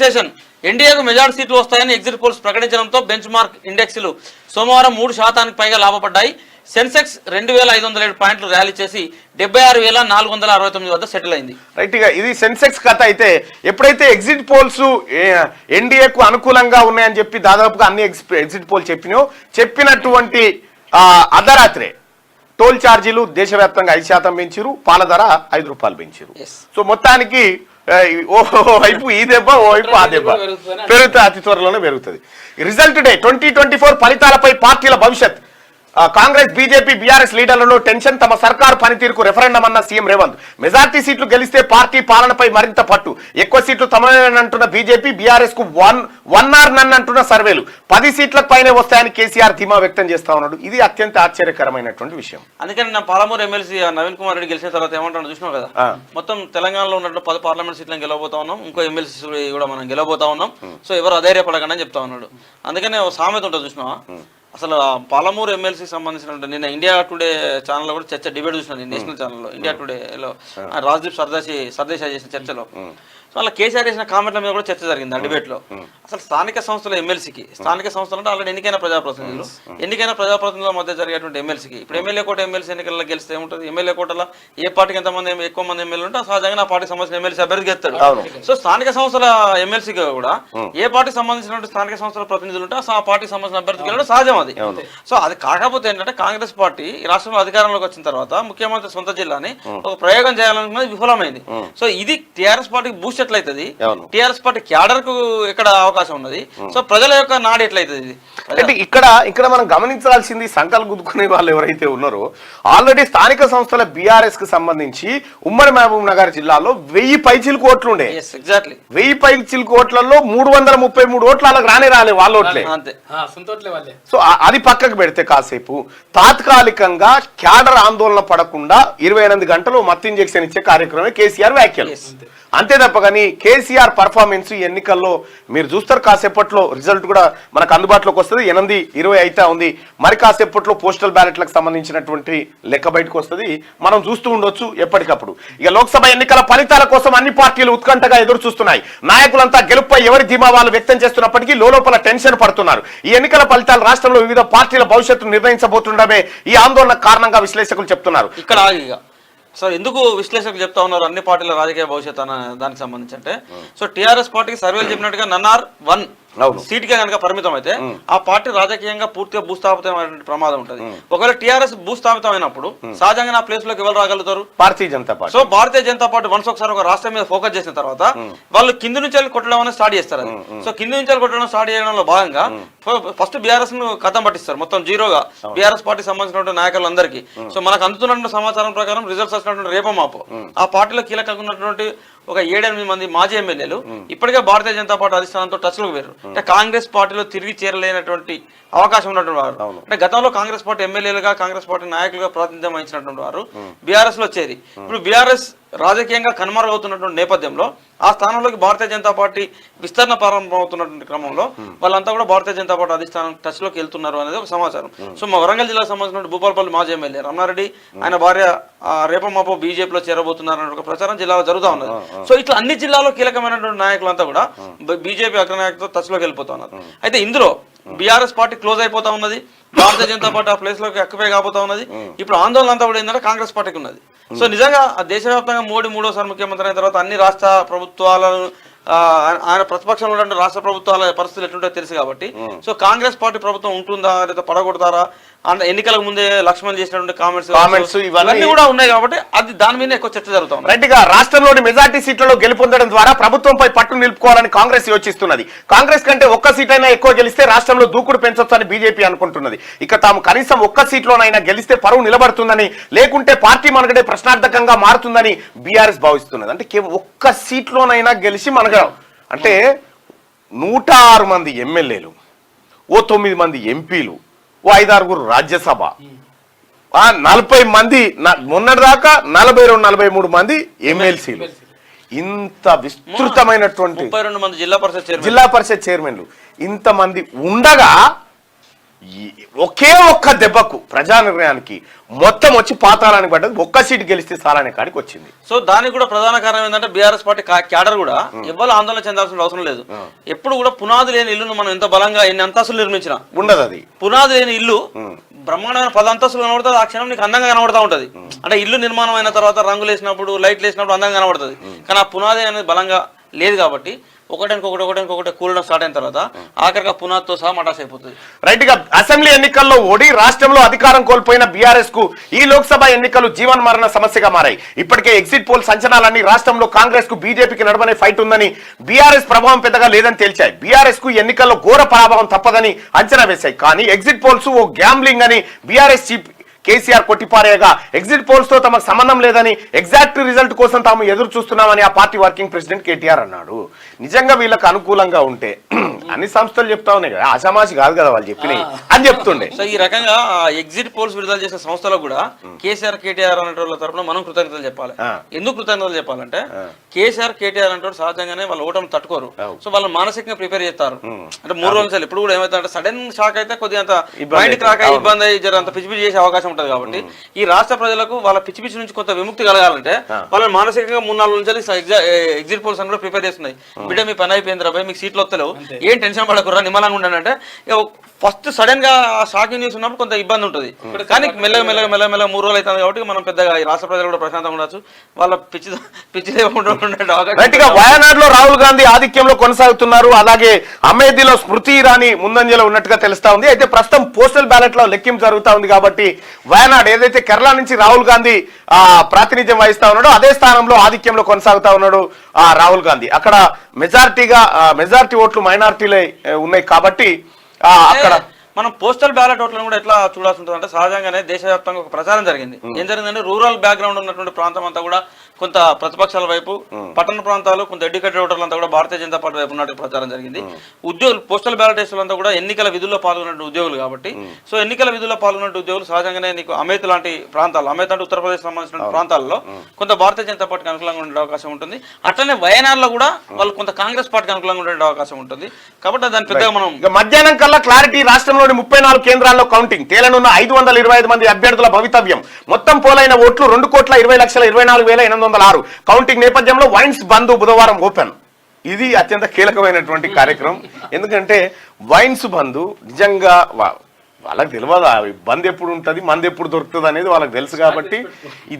Session ఎన్డీఏకు majority సీట్లు వస్తాయని exit polls ప్రకటించడంతో బెంచ్ మార్క్ ఇండెక్స్లు సోమవారం 3% పైగా లాభపడ్డాయి. సెన్సెక్స్ 2507 పాయింట్లు ర్యాలీ చేసి 76,469 వద్ద సెటిల్ అయింది. రైట్ గా ఇది సెన్సెక్స్ కథ అయితే ఎప్పుడైతే ఎగ్జిట్ పోల్స్ ఎన్డీఏకు అనుకూలంగా ఉన్నాయని చెప్పి దాదాపుగా అన్ని ఎగ్జిట్ పోల్ చెప్పినటువంటి అర్ధరాత్రే టోల్ ఛార్జీలు దేశవ్యాప్తంగా 5% పెంచారు, పాల ధర ₹5 పెంచారు. సో మొత్తానికి ఓ వైపు ఈ దెబ్బ ఓ వైపు ఆ దెబ్బ పెరుగుతుంది, అతి త్వరలోనే పెరుగుతుంది. రిజల్ట్ డే 2024 ఫలితాలపై పార్టీల భవిష్యత్. కాంగ్రెస్ బీజేపీ బీఆర్ఎస్ లీడర్లలో టెన్షన్. తమ సర్కారు పనితీరుకు రెఫరెండం అన్న సీఎం రేవంత్. మెజార్టీ సీట్లు గెలిస్తే పార్టీ పాలనపై మరింత పట్టు. ఎక్కువ సీట్లు తమనంటున్న బీజేపీ, బీఆర్ఎస్ కు వన్ ఆర్ నన్ అంటున్న సర్వేలు. 10 సీట్లకు పైనే వస్తాయని కేసీఆర్ ధీమా వ్యక్తం చేస్తా ఉన్నాడు. ఇది అత్యంత ఆశ్చర్యకరమైనటువంటి విషయం. అందుకని నా పాలమూరు ఎమ్మెల్సీ నవీన్ కుమార్ రెడ్డి గెలిచిన తర్వాత ఏమంటాడు చూసినావు కదా, మొత్తం తెలంగాణలో ఉన్నట్టు 10 పార్లమెంట్ సీట్లను గెలవబోతా ఉన్నాం, ఇంకో ఎమ్మెల్సీ కూడా మనం గెలవబోతా ఉన్నాం. సో ఎవరు అధైర్యపడకండి అని చెప్తా ఉన్నాడు. అందుకనే సామెత ఉంటుంది చూసినావా, అసలు పాలమూరు ఎమ్మెల్సీకి సంబంధించిన నిన్న ఇండియా టుడే ఛానల్లో కూడా చర్చ డిబేట్ చూసినాను, నేషనల్ ఛానల్లో ఇండియా టుడేలో రాజ్దీప్ సర్దేశాయ్ చేసిన చర్చలో. సో అలా కేసీఆర్ చేసిన కామెంట్ల మీద కూడా చర్చ జరిగింది ఆ డిబేట్ లో. అసలు స్థానిక సంస్థల ఎమ్మెల్సీకి, స్థానిక సంస్థలు అంటే ఆల్రెడీ ఎన్నికైన ప్రజాప్రతినిధుల మధ్య జరిగేటువంటి ఎమ్మెల్సీకి, ఇప్పుడు ఎమ్మెల్యే కోట ఎమ్మెల్సీ ఎన్నికల్లో గెలిస్తే ఏముంటుంది, ఎమ్మెల్యే కోటలో ఏ పార్టీకి ఎక్కువ మంది ఎమ్మెల్యే ఉంటే సహజంగా ఆ పార్టీకి సంబంధించిన ఎమ్మెల్సీ అభ్యర్థి గెలుస్తాడు. సో స్థానిక సంస్థల ఎమ్మెల్సీకి కూడా ఏ పార్టీకి సంబంధించిన స్థానిక సంస్థల ప్రతినిధులు ఉంటే ఆ పార్టీకి సంబంధించిన అభ్యర్థి గెలవడం సహజం అది. సో అది కాకపోతే ఏంటంటే కాంగ్రెస్ పార్టీ రాష్ట్రంలో అధికారంలోకి వచ్చిన తర్వాత ముఖ్యమంత్రి సొంత జిల్లాని ఒక ప్రయోగం చేయాలనుకున్నది విఫలమైంది. సో ఇది టీఆర్ఎస్ పార్టీకి బూస్ట్ ఎట్లయితుంది, టీఆర్ఎస్ పార్టీ క్యాడర్ కు ఎక్కడ అవకాశం ఉన్నది, సో ప్రజల యొక్క నాడు ఎట్లయితుంది. అంటే ఇక్కడ మనం గమనించాల్సింది, సంకల్ గుద్దుకునే వాళ్ళు ఎవరైతే ఉన్నారో ఆల్రెడీ స్థానిక సంస్థల బీఆర్ఎస్ కు సంబంధించి ఉమ్మడి మహబూబ్ నగర్ జిల్లాలో 1000 పైచిలకు ఓట్లు ఉండే. 1000 పైచిలకు ఓట్లలో 333 ఓట్లు వాళ్ళకి రాలే వాళ్ళ ఓట్లే. సో అది పక్కకు పెడితే కాసేపు తాత్కాలికంగా క్యాడర్ ఆందోళన పడకుండా 28 గంటలు మత్తు ఇంజెక్షన్ ఇచ్చే కార్యక్రమమే కేసీఆర్ వ్యాఖ్యలు. అంతే తప్ప కానీ కేసీఆర్ పర్ఫార్మెన్స్ ఎన్నికల్లో మీరు చూస్తారు. కాసేపట్లో రిజల్ట్ కూడా మనకు అందుబాటులోకి వస్తుంది. 8-20 అయితే ఉంది. మరి కాసేపట్లో పోస్టల్ బ్యాలెట్లకు సంబంధించినటువంటి లెక్క బయటకు వస్తుంది. మనం చూస్తూ ఉండొచ్చు ఎప్పటికప్పుడు. ఇక లోక్సభ ఎన్నికల ఫలితాల కోసం అన్ని పార్టీలు ఉత్కంఠగా ఎదురు చూస్తున్నాయి. నాయకులంతా గెలుపుపై ఎవరి ధీమా వాళ్ళు వ్యక్తం చేస్తున్నప్పటికీ లోపల టెన్షన్ పడుతున్నారు. ఈ ఎన్నికల ఫలితాలు రాష్ట్రంలో వివిధ పార్టీల భవిష్యత్తు నిర్ణయించబోతుండమే ఈ ఆందోళన కారణంగా విశ్లేషకులు చెప్తున్నారు. ఇక్కడ సార్ ఎందుకు విశ్లేషకులు చెప్తా ఉన్నారు అన్ని పార్టీల రాజకీయ భవిష్యత్తు అన్న దానికి సంబంధించి అంటే, సో టీఆర్ఎస్ పార్టీకి సర్వేలు చెప్పినట్టుగా నన్నార్ 1 సీట్కే కనుక పరిమితం అయితే ఆ పార్టీ రాజకీయంగా పూర్తిగా భూస్థాపితమైన ప్రమాదం ఉంటుంది. ఒకవేళ టీఆర్ఎస్ భూస్థాపితం అయినప్పుడు సహజంగా ఆ ప్లేస్ లోకి ఎవరు రాగలుగుతారు, Bharatiya Janata party. So Bharatiya Janata party once ఒకసారి ఒక రాష్ట్రం మీద ఫోకస్ చేసిన తర్వాత వాళ్ళు కింది నుంచి వెళ్ళి కొట్టడం అనేది స్టార్ట్ చేస్తారు. అది సో కింది నుంచి వెళ్ళి కొట్టడం స్టార్ట్ చేయడంలో భాగంగా ఫస్ట్ బీఆర్ఎస్ ను కథం పట్టిస్తారు మొత్తం జీరోగా బీఆర్ఎస్ పార్టీ సంబంధించినటువంటి నాయకులందరికీ. సో మనకు అందుతున్న సమాచారం ప్రకారం రిజల్ట్స్ వచ్చినటువంటి రేపో మాపో ఆ పార్టీలో కీలకంగా ఉన్నటువంటి ఒక 7-8 మంది మాజీ ఎమ్మెల్యేలు ఇప్పటికే భారతీయ జనతా పార్టీ అధిష్టానంతో టచ్ లోకి వేరు. అంటే కాంగ్రెస్ పార్టీలో తిరిగి చేరలేనటువంటి అవకాశం ఉన్నటువంటి వారు, అంటే గతంలో కాంగ్రెస్ పార్టీ ఎమ్మెల్యేలుగా కాంగ్రెస్ పార్టీ నాయకులుగా ప్రాతినిధ్యం వహించినటువంటి వారు బీఆర్ఎస్ లో చేరి ఇప్పుడు బీఆర్ఎస్ రాజకీయంగా కనుమరుగవుతున్నటువంటి నేపథ్యంలో ఆ స్థానంలోకి భారతీయ జనతా పార్టీ విస్తరణ ప్రారంభమవుతున్నటువంటి క్రమంలో వాళ్ళంతా కూడా భారతీయ జనతా పార్టీ అధిష్టానం టచ్ లోకి వెళ్తున్నారు అనేది ఒక సమాచారం. సో మా వరంగల్ జిల్లాకు సంబంధించిన భూపాలపల్లి మాజీ ఎమ్మెల్యే రమణారెడ్డి ఆయన భార్య రేపో మాపో బీజేపీలో చేరబోతున్నారనే ఒక ప్రచారం జిల్లాలో జరుగుతూ ఉన్నది. సో ఇట్లా అన్ని జిల్లాలో కీలకమైనటువంటి నాయకులంతా కూడా బీజేపీ అగ్రనాయకులతో టచ్ లోకి వెళ్ళిపోతా ఉన్నారు. అయితే ఇందులో బీఆర్ఎస్ పార్టీ క్లోజ్ అయిపోతా ఉన్నది, భారతీయ జనతా పార్టీ ఆ ప్లేస్ లోకి అక్యుపై కాబోతా ఉన్నది. ఇప్పుడు ఆందోళన అంతా కూడా ఏంటంటే కాంగ్రెస్ పార్టీకి ఉన్నది. సో నిజంగా దేశవ్యాప్తంగా మోడీ 3వసారి ముఖ్యమంత్రి అయిన తర్వాత అన్ని రాష్ట్ర ప్రభుత్వాలను ఆయన ప్రతిపక్షంలో ఉన్న రాష్ట్ర ప్రభుత్వాల పరిస్థితులు ఎట్లుంటో తెలుసు కాబట్టి, సో కాంగ్రెస్ పార్టీ ప్రభుత్వం ఉంటుందా లేదా పడగొడతారా అంటే ఎన్నికలకు ముందే లక్ష్మణ్ చేసినటువంటి కామెంట్స్ ఇవన్నీ కూడా ఉన్నాయి కాబట్టి అది దాని మీద ఎక్కువ చర్చ జరుగుతుంది. రైట్ గా రాష్ట్రంలోని మెజార్టీ సీట్లలో గెలుపొందడం ద్వారా ప్రభుత్వంపై పట్టు నిలుపుకోవాలని కాంగ్రెస్ యోచిస్తున్నది. కాంగ్రెస్ కంటే ఒక్క సీట్ అయినా ఎక్కువ గెలిస్తే రాష్ట్రంలో దూకుడు పెంచొచ్చని బీజేపీ అనుకుంటున్నది. ఇక తాము కనీసం ఒక్క సీట్లోనైనా గెలిస్తే పరువు నిలబడుతుందని, లేకుంటే పార్టీ మనగడే ప్రశ్నార్థకంగా మారుతుందని బీఆర్ఎస్ భావిస్తున్నది. అంటే ఒక్క సీట్లోనైనా గెలిచి మనగడం అంటే 106 మంది ఎమ్మెల్యేలు, 9 మంది ఎంపీలు, 5-6 రాజ్యసభ, 40 మంది మొన్నటిదాకా 42-43 మంది ఎమ్మెల్సీలు, ఇంత విస్తృతమైనటువంటి 32 మంది జిల్లా పరిషత్ చైర్మన్లు ఇంతమంది ఉండగా ఒకే ఒక్క దెబ్బకు ప్రజా నిర్ణయానికి మొత్తం వచ్చి పాతాళానికి పడ్డది. ఒక్క సీటు గెలిస్తే సాలనే కాడికి వచ్చింది. సో దానికి కూడా ప్రధాన కారణం ఏంటంటే బీఆర్ఎస్ పార్టీ క్యాడర్ కూడా ఎవరు ఆందోళన చెందాల్సిన అవసరం లేదు. ఎప్పుడు కూడా పునాది లేని ఇల్లును మనం ఎంత బలంగా ఎన్ని అంతస్తులు నిర్మించినా ఉండదు. అది పునాది లేని ఇల్లు బ్రహ్మాండమైన 10 అంతస్తులు కనబడుతుంది. ఆ క్షణం నీకు అందంగా కనబడతా ఉంటది. అంటే ఇల్లు నిర్మాణం అయిన తర్వాత రంగులు వేసినప్పుడు లైట్లు వేసినప్పుడు అందంగా కనబడుతుంది. కానీ ఆ పునాది అనేది బలంగా లేదు కాబట్టి ఒకటి కూలడం స్టార్ట్ అయిన తర్వాత ఆఖరిగా పునాదితో సహా మటాస్ అయిపోతుంది. రైట్ గా అసెంబ్లీ ఎన్నికల్లో ఓడి రాష్ట్రంలో అధికారం కోల్పోయిన బీఆర్ఎస్ కు ఈ లోక్సభ ఎన్నికలు జీవన్ మరణ సమస్యగా మారాయి. ఇప్పటికే ఎగ్జిట్ పోల్ సంచలనాలన్నీ రాష్ట్రంలో కాంగ్రెస్ కు బీజేపీకి నడవనే ఫైట్ ఉందని, బీఆర్ఎస్ ప్రభావం పెద్దగా లేదని తేల్చాయి. బీఆర్ఎస్ కు ఎన్నికల్లో ఘోర పరాభవం తప్పదని అంచనా వేశాయి. కానీ ఎగ్జిట్ పోల్స్ ఓ గ్యాంబ్లింగ్ అని బీఆర్ఎస్ చీఫ్ కేసీఆర్ కొట్టిపారేయగా ఎగ్జిట్ పోల్స్ తో తమకు సంబంధం లేదని, ఎగ్జాక్ట్ రిజల్ట్ కోసం తాము ఎదురు చూస్తున్నామని ఆ పార్టీ వర్కింగ్ ప్రెసిడెంట్ కేటీఆర్ అన్నాడు. నిజంగా వీళ్ళకి అనుకూలంగా ఉంటే అన్ని సంస్థలు చెప్తా ఉన్నాయి కదా, ఆషామాషి కాదు కదా వాళ్ళు చెప్పినాయి అని చెప్తుండే. సో ఈ రకంగా ఎగ్జిట్ పోల్స్ విడుదల చేసిన సంస్థలకు కూడా కేసీఆర్ కేటీఆర్ అనే వాళ్ళ తరఫున మనం కృతజ్ఞతలు చెప్పాలి. ఎందుకు కృతజ్ఞతలు చెప్పాలంటే కేసీఆర్ కేటీఆర్ అంటే సహజంగానే వాళ్ళ ఓటమి తట్టుకోరు. సో వాళ్ళు మానసికంగా ప్రిపేర్ చేస్తారు. అంటే 3 రోజులు ఇప్పుడు కూడా ఏమైతే సడన్ షాక్ అయితే కొద్దిగా మైండ్ క్రాక్ అయ్యి ఇబ్బంది అయ్యి జరంత పిచ్చి పిచ్చి చేసే అవకాశం ఉంటది. కాబట్టి ఈ రాష్ట్ర ప్రజలకు వాళ్ళ పిచ్చి పిచ్చి నుంచి కొంత విముక్తి కలగాలంటే వాళ్ళని మానసికంగా 3-4 నుంచి ఎగ్జిట్ పోల్స్ అని కూడా ప్రిపేర్ చేస్తున్నాయి. బిడ్డ మీ పని అయిపోయింది రాబాయ్, మీకు సీట్లు వస్తలేవు, ఏం టెన్షన్ పడకురా, నిమ్మలంగా ఉండండి. ఫస్ట్ సడన్ గా షాకింగ్ న్యూస్ ఉన్నప్పుడు కొంత ఇబ్బంది ఉంటుంది. కానీ మెల్లగా 3 రోజులు అవుతుంది కాబట్టి మనం పెద్దగా ఈ రాష్ట్ర ప్రజలు కూడా ప్రశాంతంగా ఉండొచ్చు. వాళ్ళ పిచ్చి వయనాడులో రాహుల్ గాంధీ ఆధిక్యంలో కొనసాగుతున్నారు. అలాగే అమేథీలో స్మృతి ఇరానీ ముందంజలో ఉన్నట్టుగా తెలుస్తా ఉంది. అయితే ప్రస్తుతం పోస్టల్ బ్యాలెట్ లో లెక్కింపు జరుగుతా ఉంది కాబట్టి వయనాడ్ ఏదైతే కేరళ నుంచి రాహుల్ గాంధీ ప్రాతినిధ్యం వహిస్తా ఉన్నాడో అదే స్థానంలో ఆధిక్యంలో కొనసాగుతా ఉన్నాడు రాహుల్ గాంధీ. అక్కడ మెజారిటీ ఓట్లు మైనారిటీలే ఉన్నాయి కాబట్టి అక్కడ మనం పోస్టల్ బ్యాలెట్ ఓట్లను కూడా ఎట్లా చూడాల్సి ఉంటుంది అంటే సహజంగానే దేశవ్యాప్తంగా ఒక ప్రచారం జరిగింది. ఏం జరిగిందంటే రూరల్ బ్యాక్గ్రౌండ్ ఉన్నటువంటి ప్రాంతం అంతా కూడా కొంత ప్రతిపక్షాల వైపు, పట్టణ ప్రాంతాలు కొంత ఎడ్యుకేటెడ్ ఓటర్లంతా కూడా భారతీయ జనతా పార్టీ వైపు ఉన్నట్టు ప్రచారం జరిగింది. ఉద్యోగులు పోస్టల్ బ్యాలెట్ వేసేవాళ్ళంతా కూడా ఎన్నికల విధుల్లో పాల్గొన్న ఉద్యోగులు కాబట్టి సో ఎన్నికల విధుల్లో పాల్గొన్న ఉద్యోగులు సహజంగానే నీకు అమేథ్ లాంటి ప్రాంతాలు, అమేథ్ అంటే ఉత్తరప్రదేశ్ సంబంధించిన ప్రాంతాల్లో కొంత భారతీయ జనతా పార్టీకి అనుకూలంగా ఉండే అవకాశం ఉంటుంది. అట్లనే వయనాడులో కూడా వాళ్ళు కొంత కాంగ్రెస్ పార్టీకి అనుకూలంగా ఉండే అవకాశం ఉంటుంది. కాబట్టి దాని పెద్దగా మనం మధ్యాహ్నం కల్లా క్లారిటీ. రాష్ట్రంలోని 34 కేంద్రాల్లో కౌంటింగ్. తేలనున్న 525 మంది అభ్యర్థుల భవితవ్యం. మొత్తం పోలైన ఓట్లు 2,20,24,806. కౌంటింగ్ నేపథ్యంలో వైన్స్ బంద్ బుధవారం ఓపెన్. ఇది అత్యంత కీలకమైనటువంటి కార్యక్రమం. ఎందుకంటే వైన్స్ బంద్ నిజంగా వాళ్ళకి తెలియదా బంద్ ఎప్పుడు ఉంటుంది, మంది ఎప్పుడు దొరుకుతుంది అనేది వాళ్ళకి తెలుసు. కాబట్టి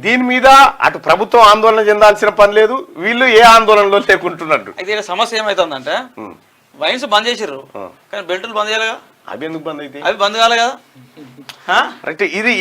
దీని మీద అటు ప్రభుత్వం ఆందోళన చెందాల్సిన పని లేదు, వీళ్ళు ఏ ఆందోళనలో లేకుంటున్నట్టు. అయితే సమస్య ఏమైతుందంటే వైన్స్ బంద్ చేసిర్రు కానీ బెల్టులు బంద్ చేయాలిగా. అవి ఎందుకు బంద్ అయితే? అవి బంద్ కాలే కదా. ఇది